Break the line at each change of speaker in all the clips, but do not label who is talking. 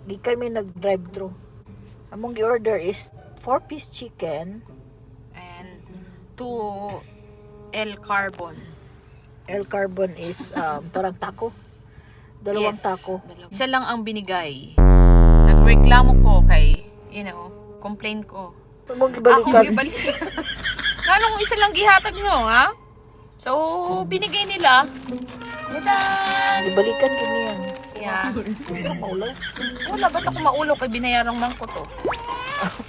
Di kami nag-drive-thru. Among gi-order is 4-piece chicken.
And 2 El Carbon.
El Carbon is parang taco. Dalawang taco.
Isa lang ang binigay. Nagreklamo ko kay, complain ko.
Among
Akong
gibalikan.
gibalikan. Ganong isa lang gihatag nyo, ha? So, binigay nila.
Gibalikan gini yan.
Yeah.
Maulaw.
Wala, ba't ako maulaw kay binayarang man ko to?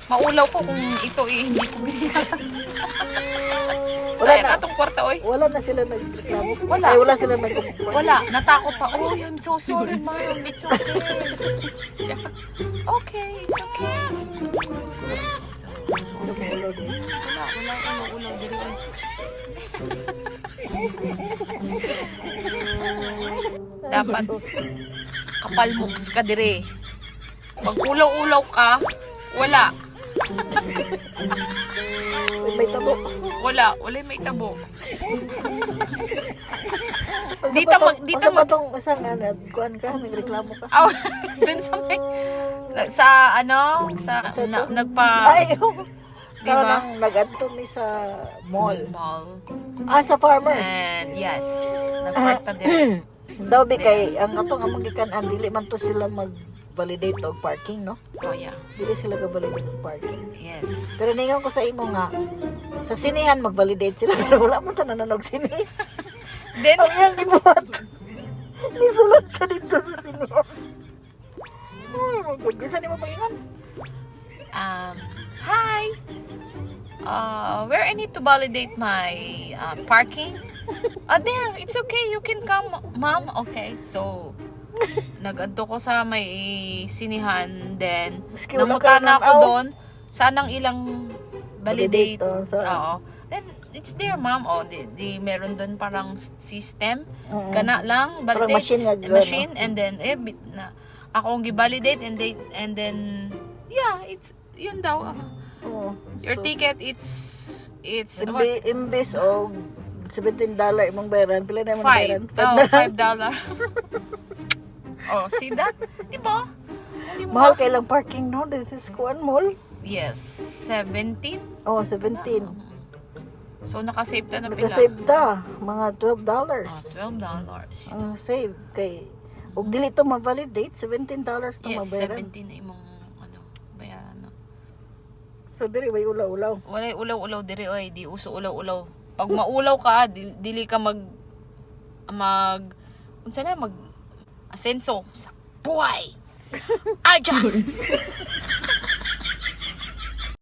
Maulaw ko kung ito hindi ko binayaran.
Wala
Sayang
na.
atong kwarta, oy.
Wala na sila nagreklamo.
Wala.
Ay, wala sila nagreklamo.
Wala, natakot pa. Oh, I'm so sorry, ma'am. It's okay. Okay, it's okay.
Maulaw din.
Wala ulaw diri. Dapat kapal moks ka dire. Pag ulaw-ulaw ka, wala.
May tabo.
Wala may tabo.
Dito matong isang kuan ka, nagreklamo ka.
Aw, dun sa may nagpa
Ay,
diba?
Nang nag-adto mi sa mall. Sa farmers.
And yes, nagparta din.
Daw bi kay ang atong among gikan-an dili man to sila mag-validate og parking, no?
Oh yeah.
Dili sila ga-validate og parking.
Yes.
Pero ningon ko sa imo nga sa sinihan mag-validate sila pero wala man ta nananog sini.
Then
Ang iyang gibuhat. Isulat sa dito sa sinihan. Ay, my God. Bisa ni mo pagingan?
hi. Where I need to validate my parking? There, it's okay. You can come, ma'am. Okay. So, nag-adto ko sa may sinihan. Then,
Maski wala
namuta
ka
na ako
nanaw.
doon. Sanang ilang validate.
Validate,
Then, it's there, ma'am. Di meron doon parang system.
Oo.
Kana lang,
Parang
validate
machine nga gano'n,
machine, and then ako ang gi-validate, and then yeah, it's yun daw.
Oo.
Your
So,
ticket, it's what?
imbes og $17 imong bayaran, pila na imong bayaran?
$5. Oh, see that? Di ba? Di mo
Mahal kay lang parking, no? This is kuan mall.
Yes, 17.
Oh, 17.
So nakasave ta na pila.
Naka-save ta, mga $12.
$12.
Ang save kay og dili to ma-validate, $17 to
Yes,
mabayaran.
17 na imong bayaran na.
So diri way ulaw-ulaw.
Walay ulaw-ulaw diri oy, di uso ulaw-ulaw. Pag maulaw ka, dili ka mag unsa na mag asenso sa buhay. Aja.